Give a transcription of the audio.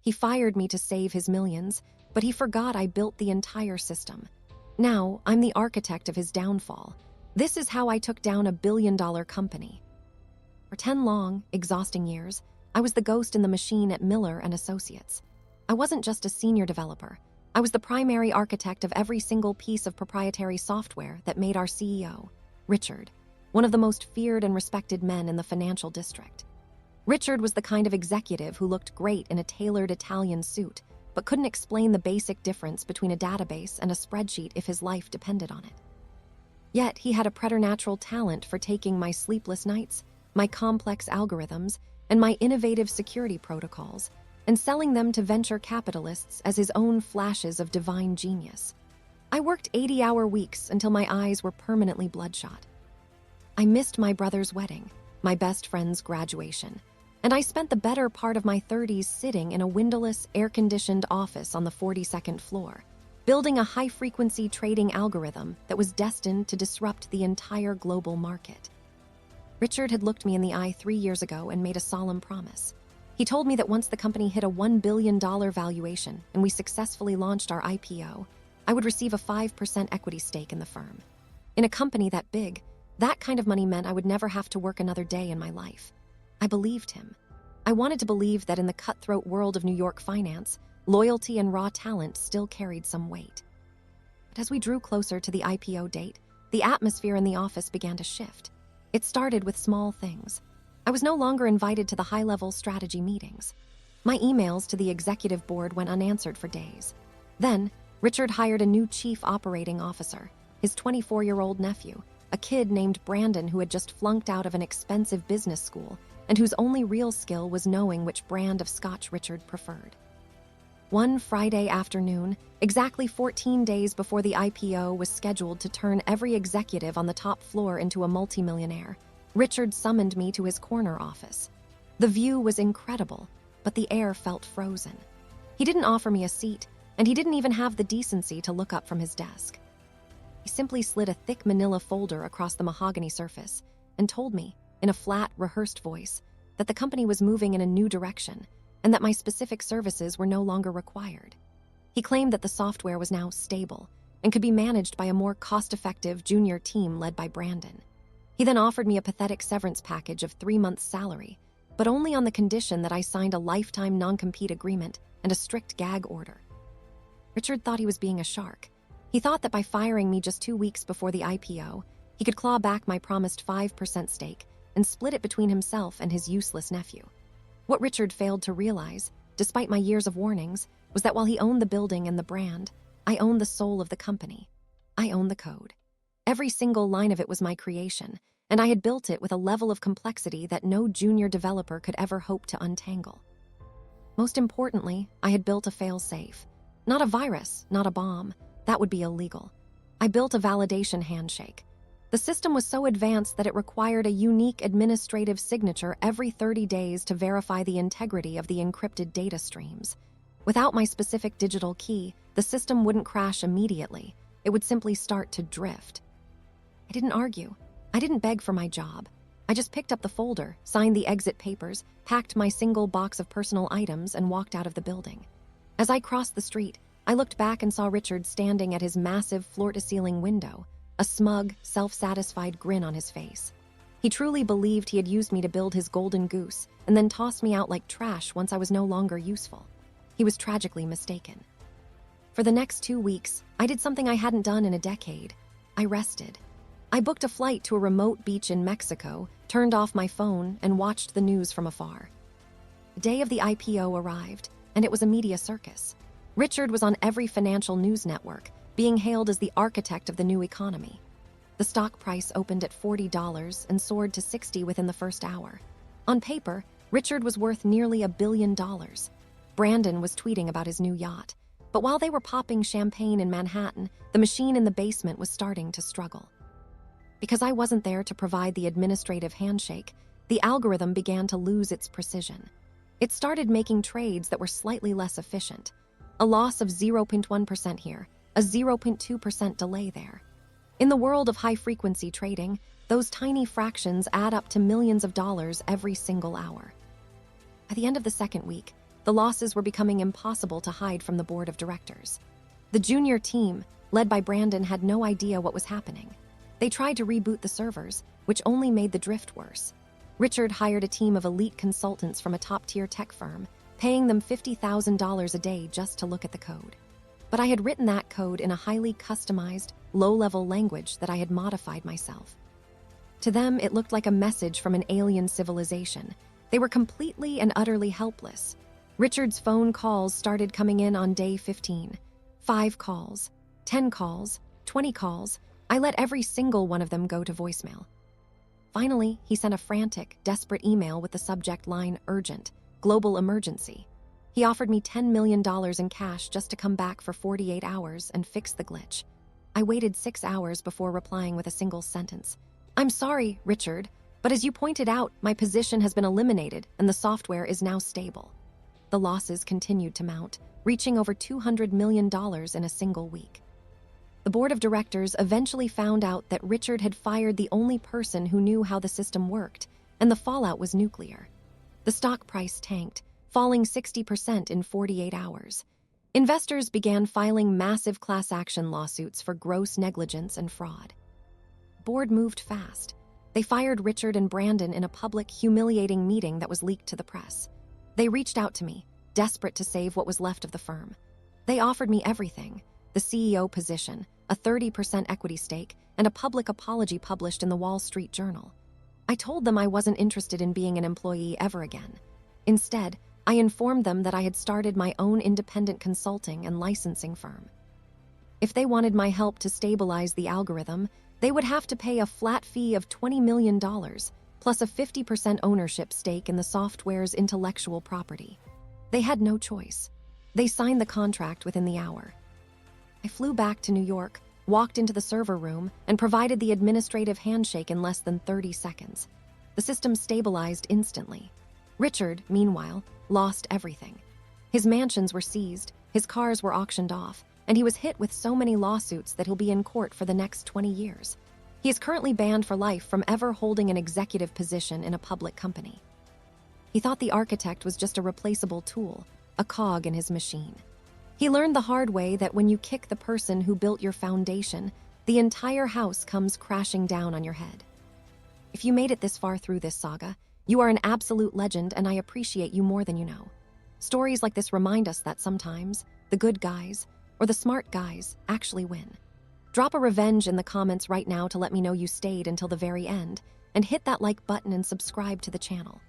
He fired me to save his millions, but he forgot I built the entire system. Now, I'm the architect of his downfall. This is how I took down a billion-dollar company. For 10 long, exhausting years, I was the ghost in the machine at Miller and Associates. I wasn't just a senior developer. I was the primary architect of every single piece of proprietary software that made our CEO, Richard, one of the most feared and respected men in the financial district. Richard was the kind of executive who looked great in a tailored Italian suit, but couldn't explain the basic difference between a database and a spreadsheet if his life depended on it. Yet he had a preternatural talent for taking my sleepless nights, my complex algorithms, and my innovative security protocols, and selling them to venture capitalists as his own flashes of divine genius. I worked 80-hour weeks until my eyes were permanently bloodshot. I missed my brother's wedding, my best friend's graduation, and I spent the better part of my 30s sitting in a windowless, air-conditioned office on the 42nd floor, building a high-frequency trading algorithm that was destined to disrupt the entire global market. Richard had looked me in the eye 3 years ago and made a solemn promise. He told me that once the company hit a $1 billion valuation and we successfully launched our IPO, I would receive a 5% equity stake in the firm. In a company that big, that kind of money meant I would never have to work another day in my life. I believed him. I wanted to believe that in the cutthroat world of New York finance, loyalty and raw talent still carried some weight. But as we drew closer to the IPO date, the atmosphere in the office began to shift. It started with small things. I was no longer invited to the high-level strategy meetings. My emails to the executive board went unanswered for days. Then, Richard hired a new chief operating officer, his 24-year-old nephew, a kid named Brandon who had just flunked out of an expensive business school and whose only real skill was knowing which brand of scotch Richard preferred. One Friday afternoon, exactly 14 days before the IPO was scheduled to turn every executive on the top floor into a multimillionaire, Richard summoned me to his corner office. The view was incredible, but the air felt frozen. He didn't offer me a seat, and he didn't even have the decency to look up from his desk. He simply slid a thick manila folder across the mahogany surface and told me, in a flat, rehearsed voice, that the company was moving in a new direction and that my specific services were no longer required. He claimed that the software was now stable and could be managed by a more cost-effective junior team led by Brandon. He then offered me a pathetic severance package of 3 months' salary, but only on the condition that I signed a lifetime non-compete agreement and a strict gag order. Richard thought he was being a shark. He thought that by firing me just 2 weeks before the IPO, he could claw back my promised 5% stake and split it between himself and his useless nephew. What Richard failed to realize, despite my years of warnings, was that while he owned the building and the brand, I owned the soul of the company. I owned the code. Every single line of it was my creation, and I had built it with a level of complexity that no junior developer could ever hope to untangle. Most importantly, I had built a fail-safe. Not a virus, not a bomb. That would be illegal. I built a validation handshake. The system was so advanced that it required a unique administrative signature every 30 days to verify the integrity of the encrypted data streams. Without my specific digital key, the system wouldn't crash immediately. It would simply start to drift. I didn't argue. I didn't beg for my job. I just picked up the folder, signed the exit papers, packed my single box of personal items, and walked out of the building. As I crossed the street, I looked back and saw Richard standing at his massive floor-to-ceiling window, a smug, self-satisfied grin on his face. He truly believed he had used me to build his golden goose and then tossed me out like trash once I was no longer useful. He was tragically mistaken. For the next 2 weeks, I did something I hadn't done in a decade. I rested. I booked a flight to a remote beach in Mexico, turned off my phone, and watched the news from afar. The day of the IPO arrived, and it was a media circus. Richard was on every financial news network, being hailed as the architect of the new economy. The stock price opened at $40 and soared to $60 within the first hour. On paper, Richard was worth nearly $1 billion. Brandon was tweeting about his new yacht. But while they were popping champagne in Manhattan, the machine in the basement was starting to struggle. Because I wasn't there to provide the administrative handshake, the algorithm began to lose its precision. It started making trades that were slightly less efficient. A loss of 0.1% here, a 0.2% delay there. In the world of high-frequency trading, those tiny fractions add up to millions of dollars every single hour. By the end of the second week, The losses were becoming impossible to hide from the board of directors. The junior team, led by Brandon, had no idea what was happening. They tried to reboot the servers, which only made the drift worse. Richard hired a team of elite consultants from a top-tier tech firm, paying them $50,000 a day just to look at the code. But I had written that code in a highly customized, low-level language that I had modified myself. To them, it looked like a message from an alien civilization. They were completely and utterly helpless. Richard's phone calls started coming in on day 15. 5 calls, 10 calls, 20 calls. I let every single one of them go to voicemail. Finally, he sent a frantic, desperate email with the subject line, "Urgent, global emergency." He offered me $10 million in cash just to come back for 48 hours and fix the glitch. I waited 6 hours before replying with a single sentence. "I'm sorry, Richard, but as you pointed out, my position has been eliminated and the software is now stable." The losses continued to mount, reaching over $200 million in a single week. The board of directors eventually found out that Richard had fired the only person who knew how the system worked, and the fallout was nuclear. The stock price tanked, falling 60% in 48 hours. Investors began filing massive class action lawsuits for gross negligence and fraud. The board moved fast. They fired Richard and Brandon in a public, humiliating meeting that was leaked to the press. They reached out to me, desperate to save what was left of the firm. They offered me everything: the CEO position, a 30% equity stake, and a public apology published in the Wall Street Journal. I told them I wasn't interested in being an employee ever again. Instead, I informed them that I had started my own independent consulting and licensing firm. If they wanted my help to stabilize the algorithm, they would have to pay a flat fee of $20 million, plus a 50% ownership stake in the software's intellectual property. They had no choice. They signed the contract within the hour. I flew back to New York, walked into the server room, and provided the administrative handshake in less than 30 seconds. The system stabilized instantly. Richard, meanwhile, lost everything. His mansions were seized, his cars were auctioned off, and he was hit with so many lawsuits that he'll be in court for the next 20 years. He is currently banned for life from ever holding an executive position in a public company. He thought the architect was just a replaceable tool, a cog in his machine. He learned the hard way that when you kick the person who built your foundation, the entire house comes crashing down on your head. If you made it this far through this saga, you are an absolute legend, and I appreciate you more than you know. Stories like this remind us that sometimes the good guys, or the smart guys, actually win. Drop a revenge in the comments right now to let me know you stayed until the very end, and hit that like button and subscribe to the channel.